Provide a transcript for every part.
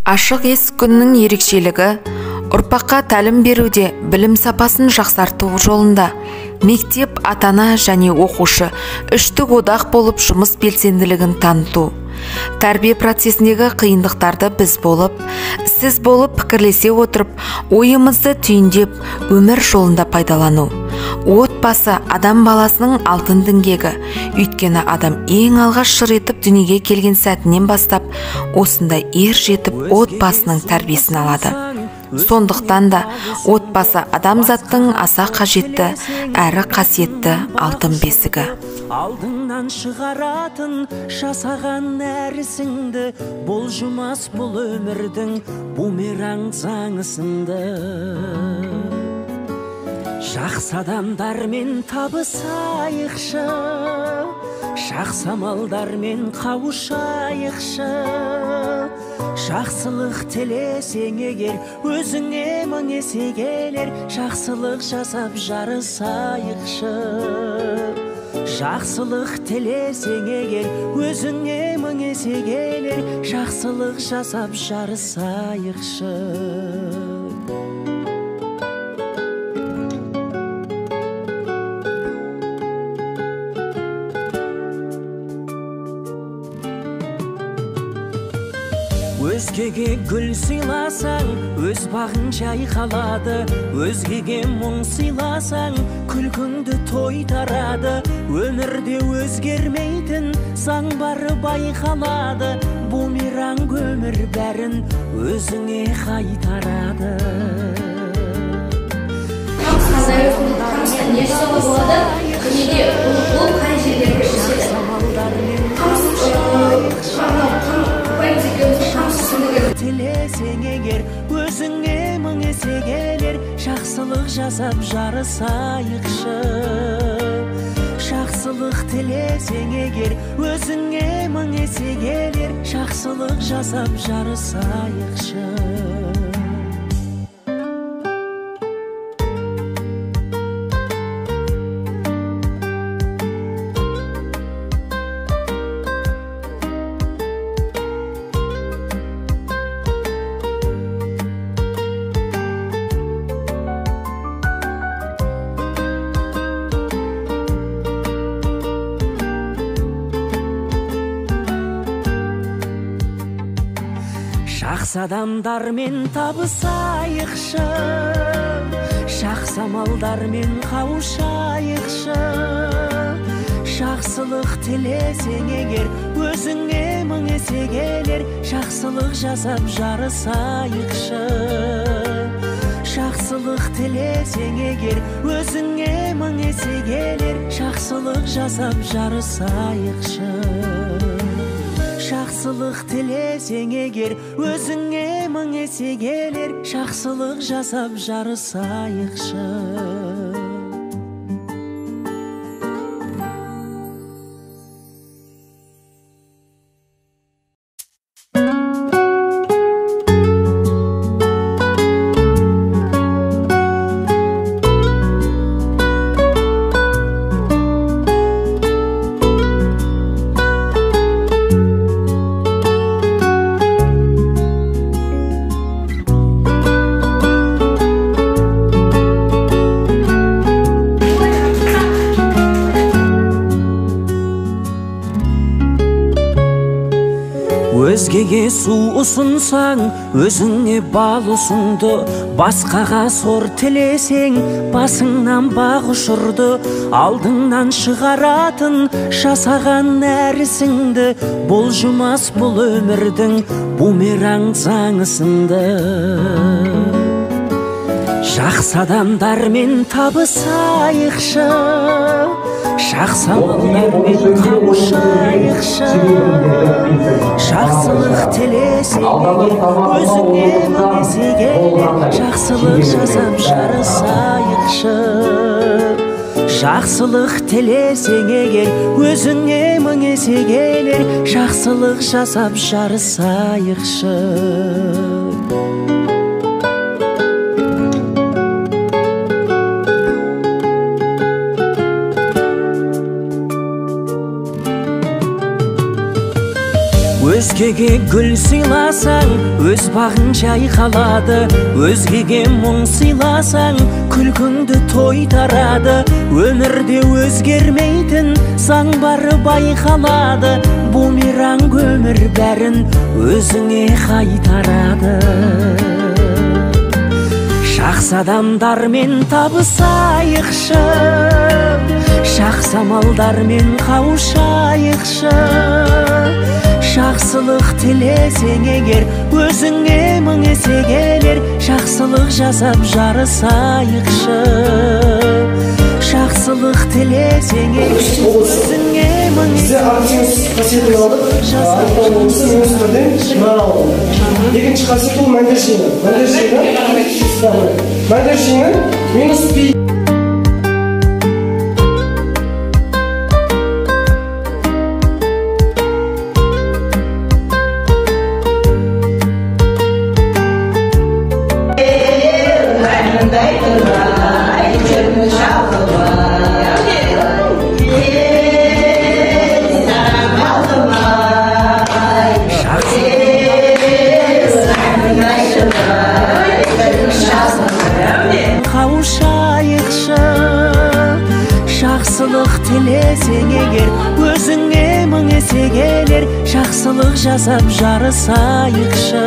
Ашық есік күнінің ерекшелігі ұрпаққа тәлім беруде білім сапасын жақсарту жолында мектеп, ата-ана және оқушы үштік одақ болып жұмыс белсенділігін таныту. Тәрбие процесіндегі қиындықтарды біз болып, сіз болып пікірлесе отырып, ойымызды түйіндеп, өмір жолында пайдалану. Отбасы адам баласының алтын діңгегі. Өйткені адам ең алғаш шыр етіп дүниеге келген сәтінен бастап, осындай ер жетіп отбасының тәрбиесін алады. Сондықтан да отбасы адамзаттың аса қажетті әрі қасиетті алтын бесігі. Алдыңнан шығаратын жасаған нәрісіңді, бұлжымас бұл өмірдің бумеранг заңысынды. Жақсы адамдармен табысайықшы, жақсы амалдармен қауышайықшы. Жақсылық тілесең егер, өзіңе мың есе келер, жақсылық жасап жарысайықшы. Жақсылық тілесең егер, өзіңе мың есе келер, жақсылық жасап жарысайықшы. Өзгеге гүл сыйласаң, өз бағың жайқалады. Өзгеге мұң сыйласаң, күлкіңді тойтарады. Өмірде өзгермейтін заң бары байқалады. Бумеранг өмір бәрін өзіңе қайтарады. Тілесең егер, өзіңе мың есе келер, жақсылық жасап жарысайықшы. Жақсылық тілесең егер, өзіңе мың есе келер, жақсылық жасап жарысайықшы. Жақсы адамдармен табысайықшы, жақсы амалдармен қауышайықшы. Жақсылық тілесең егер, өзіңе мың есе келер, жақсылық жасап жарысайықшы. Жақсылық тілесең егер, өзіңе мың есе келер, жақсылық жасап жарысайықшы. Жақсылық тілесең егер, өзіңе мың есе келер, жақсылық жасап жарысайықшы. Өзгеге су ұсынсаң, өзіңе бал ұсынды. Басқаға сор тілесең, басыңнан бақ ұшырды. Алдыңнан шығаратын жасаған нәрісіңді, бұлжымас бұл өмірдің бумеранг заңысынды. Жақсы адамдармен табысайықшы, жақсы амалдармен қауышайықшы. Жақсылық тілесең егер, өзіңе мың есе келер, жақсылық жасап жарысайықшы. Жақсылық тілесең егер, өзіңе мың есе келер, жақсылық жасап жарысайықшы. Өзгеге гүл сыйласаң, өз бағын жайқалады. Өзгеге мұң сыйласаң, күлкіңді той тарады. Өмірде өзгермейтін заң бары байқалады. Бумеранг өмір бәрін өзіңе қайтарады. Жақсы адамдармен табысайықшы, жақсы амалдармен қауышайықшы. Жақсылық тілесең егер, өзіңе мың есе келер. Жақсылық жасап жарысайықшы. Жақсылық тілесең егер, өзіңе мың есе екінші қасиет ол мәндершені. Мәндершені минус пи. Жақсылық тілесең егер, өзіңе мың есе келер. Жақсылық жасап жарысайықшы.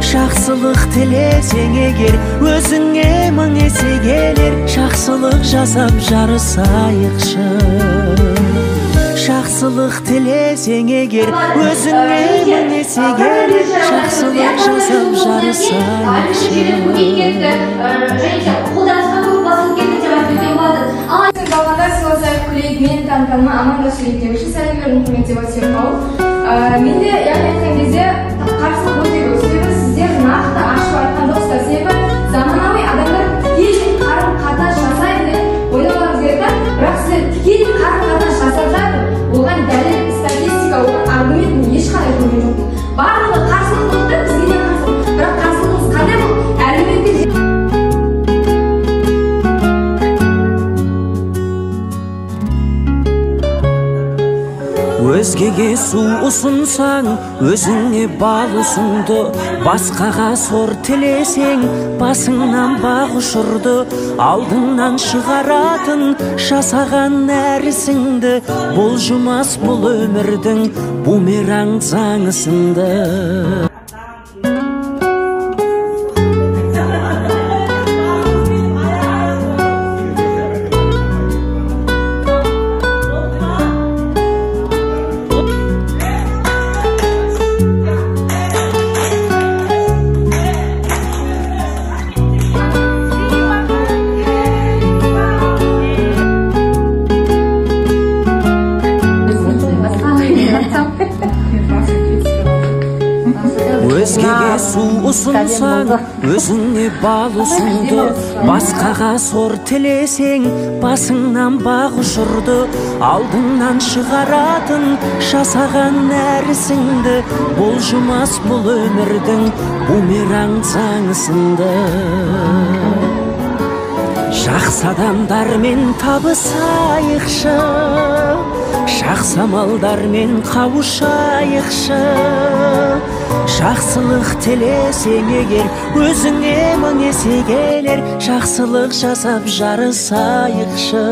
Жақсылық тілесең егер, өзіңе мың есе келер. Жақсылық жасап жарысайықшы. Жақсылық тілесең егер, өзіңе мың есе келер. Жақсылық жасап жарысайықшы. Балғанда сыйласайық күлейік, мен танытанма аманда сөйлейік деп үшін сәлемдерін құрметтеп өтсем қауып. Менде яғни айтқан кезде қарсылық өте көп. Себебі сіздер нақты ашып айтқан жоқсыздар. Себебі заманауи адамдар тікелей қарым-қатынас жасайды деп ойлауларыңыз керек. Бірақ сіздер тікелей қарым-қатынас жасап жатыр. Оған дәлел, статистика, оған аргументін ешқандай көрген жоқпын. Барлығы қарсылық болды, бізге де қарсылық. Бірақ қарсылығымыз қандай бұл? Әлеуметтік Өзгеге су ұсынсаң, өзіңе бал ұсынды. Басқаға сор тілесең, басыңнан бақ ұшырды. Алдыңнан шығаратын жасаған нәрісіңді. Бұлжымас бұл өмірдің бумеранг заңы сынды. Өзгеге су ұсынсаң, өзіңе бал ұсынды. Басқаға сор тілесең, басыңнан бақ ұшырды. Алдыңнан шығаратын жасаған нәрісіңді. Бұлжымас бұл өмірдің бумеранг заңы сынды. Жақсы адамдармен табысайықшы. Жақсы амалдармен қауышайықшы. Жақсылық тілесең егер, өзіңе мың есе келер. Жақсылық жасап жарысайықшы.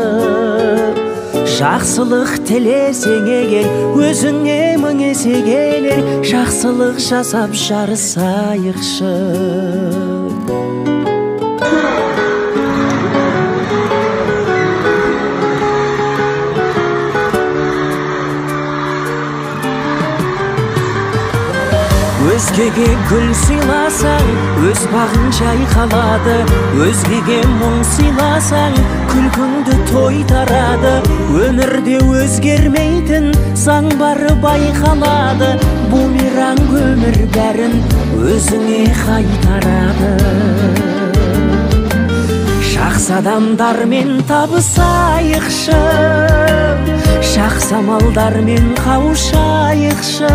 Жақсылық тілесең егер, өзіңе мың есе келер. Жақсылық жасап жарысайықшы. Өзгеге гүл сыйласаң, өз бағын жайқалады. Өзгеге мұң сыйласаң, күлкіңді той тарады. Өмірде өзгермейтін заң бары байқалады. Бумеранг өмір бәрін өзіңе қайтарады. Жақсы адамдармен табысайықшы. Жақсы амалдармен қауышайықшы.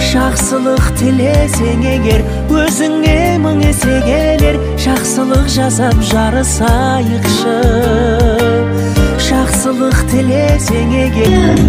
Жақсылық тілесең егер, өзіңе мың есе келер. Жақсылық жасап жарысайықшы. Жақсылық тілесең егер.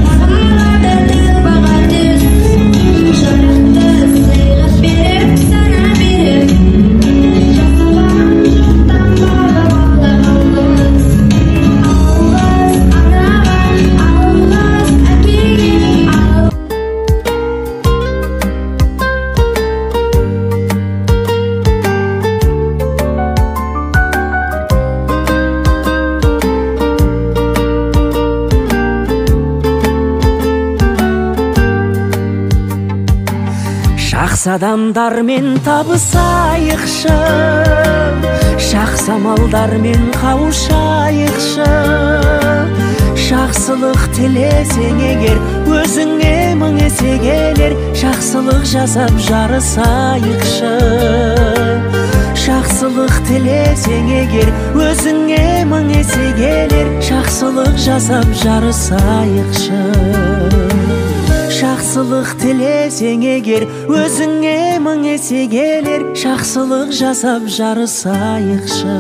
жақсы адамдармен табысайықшы, жақсы амалдармен қауышайықшы. Жақсылық тілесең егер, өзіңе мың есе келер, жақсылық жасап жарысайықшы. Жақсылық тілесең егер, өзіңе мың есе келер, жақсылық жасап жарысайықшы. Жақсылық тілесең егер, өзіңе мың есе келер, жақсылық жасап жарысайықшы.